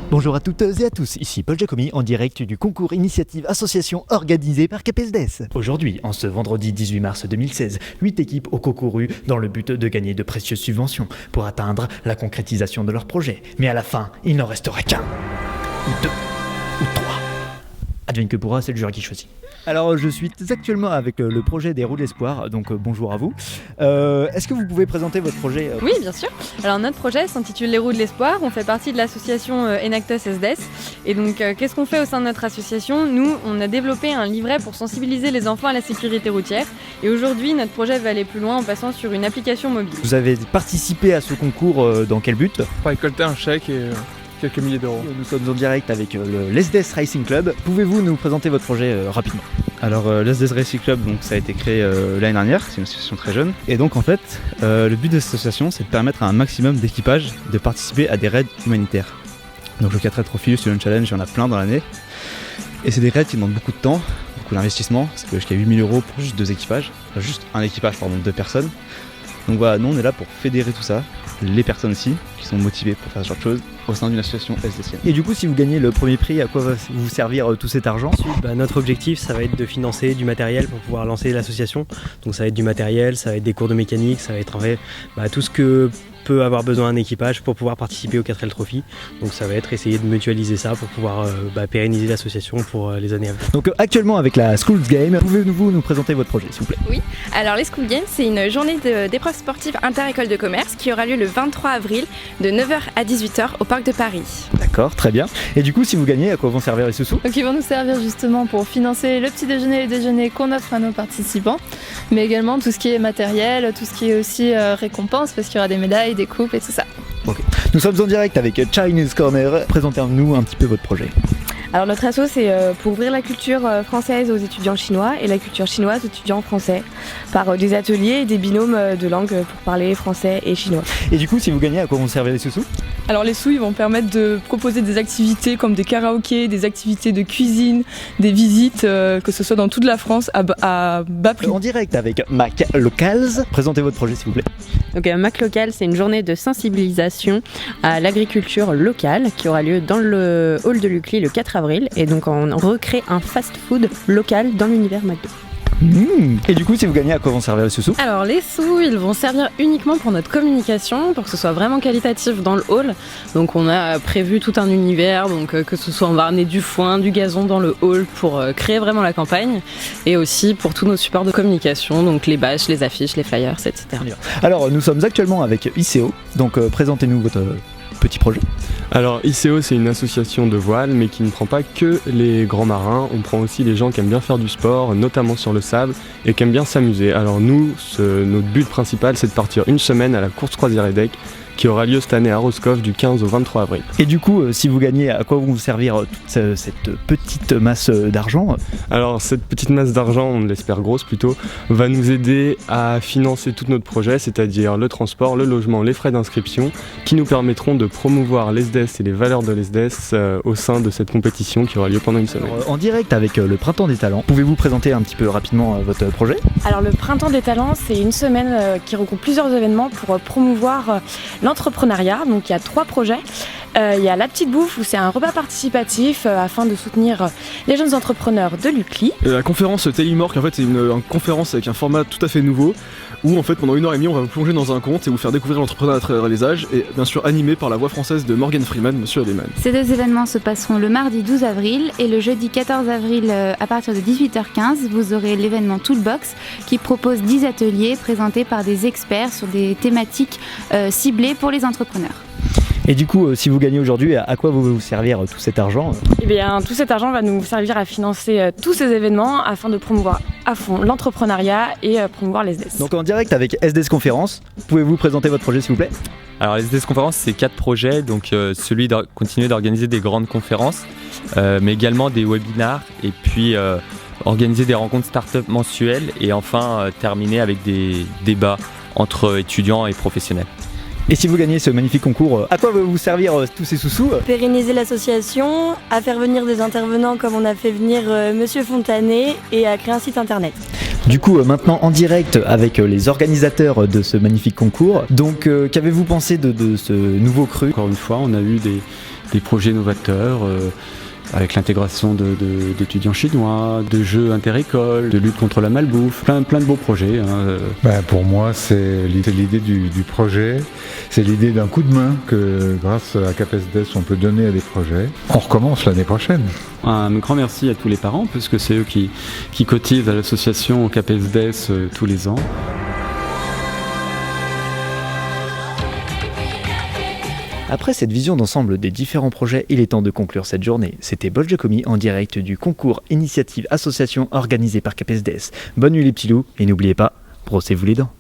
Bonjour à toutes et à tous, ici Paul Giacomi en direct du concours Initiative Association organisé par KPSDS. Aujourd'hui, en ce vendredi 18 mars 2016, 8 équipes ont concouru dans le but de gagner de précieuses subventions pour atteindre la concrétisation de leurs projets. Mais à la fin, il n'en restera qu'un, ou deux, ou trois. Advienne que pourra, c'est le jury qui choisit. Alors je suis actuellement avec le projet des roues de l'espoir, donc bonjour à vous. Est-ce que vous pouvez présenter votre projet Oui, bien sûr. Alors notre projet s'intitule Les roues de l'espoir, on fait partie de l'association Enactus SDS. Et donc qu'est-ce qu'on fait au sein de notre association ? Nous, on a développé un livret pour sensibiliser les enfants à la sécurité routière. Et aujourd'hui, notre projet va aller plus loin en passant sur une application mobile. Vous avez participé à ce concours dans quel but ? Pour récolter un chèque et quelques milliers d'euros. Nous sommes en direct avec le l'SDS Racing Club. Pouvez-vous nous présenter votre projet rapidement ? Alors l'SDS Racing Club, donc, ça a été créé l'année dernière, c'est une association très jeune. Et donc en fait, le but de cette association, c'est de permettre à un maximum d'équipages de participer à des raids humanitaires. Donc le 4 Trophy, le Student Challenge, il y en a plein dans l'année. Et c'est des raids qui demandent beaucoup de temps, beaucoup d'investissement. Ça peut jusqu'à 8 000 € pour juste deux équipages. Enfin, juste un équipage, pardon, deux personnes. Donc voilà, nous on est là pour fédérer tout ça, les personnes aussi, qui sont motivées pour faire ce genre de choses, au sein d'une association SDCienne. Et du coup, si vous gagnez le premier prix, à quoi va vous servir tout cet argent ? Notre objectif, ça va être de financer du matériel pour pouvoir lancer l'association. Donc ça va être du matériel, ça va être des cours de mécanique, ça va être tout ce que peut avoir besoin un équipage pour pouvoir participer au 4L Trophy. Donc ça va être essayer de mutualiser ça pour pouvoir pérenniser l'association pour les années à venir. Donc actuellement avec la Schools Game, pouvez-vous nous présenter votre projet s'il vous plaît ? Oui, alors les School Games, c'est une journée d'épreuves sportives inter-école de commerce qui aura lieu le 23 avril de 9h à 18h au Parc de Paris. D'accord, très bien. Et du coup, si vous gagnez, à quoi vont servir les sous-sous ? Donc ils vont nous servir justement pour financer le petit déjeuner et le déjeuner qu'on offre à nos participants, mais également tout ce qui est matériel, tout ce qui est aussi récompense, parce qu'il y aura des médailles, des coupes et tout ça. Ok. Nous sommes en direct avec Chinese Corner. Présentez-nous un petit peu votre projet. Alors notre asso, c'est pour ouvrir la culture française aux étudiants chinois et la culture chinoise aux étudiants français par des ateliers et des binômes de langue pour parler français et chinois. Et du coup, si vous gagnez, à quoi vont servir les sous-sous ? Alors les sous, ils vont permettre de proposer des activités comme des karaokés, des activités de cuisine, des visites, que ce soit dans toute la France à bas prix. En direct avec Mac Locals. Présentez votre projet s'il vous plaît. Donc Mac Local, c'est une journée de sensibilisation à l'agriculture locale qui aura lieu dans le hall de l'UCLI le 4 avril. Et donc on recrée un fast-food local dans l'univers McDo. Et du coup, si vous gagnez, à quoi vont servir les sous-sous ? Alors les sous, ils vont servir uniquement pour notre communication, pour que ce soit vraiment qualitatif dans le hall. Donc on a prévu tout un univers, donc que ce soit on va ramener du foin, du gazon dans le hall pour créer vraiment la campagne, et aussi pour tous nos supports de communication, donc les bâches, les affiches, les flyers, etc. Alors nous sommes actuellement avec ICO, donc présentez-nous votre petit projet. Alors ICO, c'est une association de voile, mais qui ne prend pas que les grands marins, on prend aussi les gens qui aiment bien faire du sport, notamment sur le sable, et qui aiment bien s'amuser. Alors nous, notre but principal, c'est de partir une semaine à la course croisière EDEC, qui aura lieu cette année à Roscoff du 15 au 23 avril. Et du coup, si vous gagnez, à quoi vont vous servir toute cette petite masse d'argent ? Alors cette petite masse d'argent, on l'espère grosse plutôt, va nous aider à financer tout notre projet, c'est-à-dire le transport, le logement, les frais d'inscription, qui nous permettront de promouvoir l'SDS et les valeurs de l'SDS au sein de cette compétition qui aura lieu pendant une semaine. Alors, en direct avec le Printemps des Talents, pouvez-vous présenter un petit peu rapidement votre projet ? Alors le Printemps des Talents, c'est une semaine qui regroupe plusieurs événements pour promouvoir l'entrepreneuriat. Donc il y a 3 projets. Il y a la petite bouffe où c'est un repas participatif afin de soutenir les jeunes entrepreneurs de l'UCLI. La conférence Télimorque, en fait, c'est une conférence avec un format tout à fait nouveau où en fait pendant 1h30 on va vous plonger dans un conte et vous faire découvrir l'entrepreneuriat à travers les âges, et bien sûr animé par la voix française de Morgan Freeman, Monsieur Lehman. Ces deux événements se passeront le mardi 12 avril et le jeudi 14 avril à partir de 18h15. Vous aurez l'événement Toolbox qui propose 10 ateliers présentés par des experts sur des thématiques ciblées pour les entrepreneurs. Et du coup, si vous gagnez aujourd'hui, à quoi va vous servir tout cet argent ? Eh bien, tout cet argent va nous servir à financer tous ces événements afin de promouvoir à fond l'entrepreneuriat et promouvoir les SDS. Donc en direct avec SDS Conférence, pouvez-vous présenter votre projet s'il vous plaît ? Alors les SDS Conférences, c'est 4 projets, donc celui de continuer d'organiser des grandes conférences, mais également des webinars, et puis organiser des rencontres start-up mensuelles, et enfin terminer avec des débats entre étudiants et professionnels. Et si vous gagnez ce magnifique concours, à quoi va vous servir tous ces sous-sous ? Pérenniser l'association, à faire venir des intervenants comme on a fait venir Monsieur Fontanet et à créer un site internet. Du coup, maintenant en direct avec les organisateurs de ce magnifique concours. Donc, qu'avez-vous pensé de ce nouveau cru ? Encore une fois, on a eu des projets novateurs avec l'intégration d'étudiants chinois, de jeux inter-écoles, de lutte contre la malbouffe, plein de beaux projets. Pour moi, c'est l'idée du projet, c'est l'idée d'un coup de main que grâce à CAPESDES on peut donner à des projets. On recommence l'année prochaine. Un grand merci à tous les parents, puisque c'est eux qui cotisent à l'association CAPESDES tous les ans. Après cette vision d'ensemble des différents projets, il est temps de conclure cette journée. C'était Bol Giacomi en direct du concours Initiative Association organisé par CAPESDES. Bonne nuit les petits loups et n'oubliez pas, brossez-vous les dents.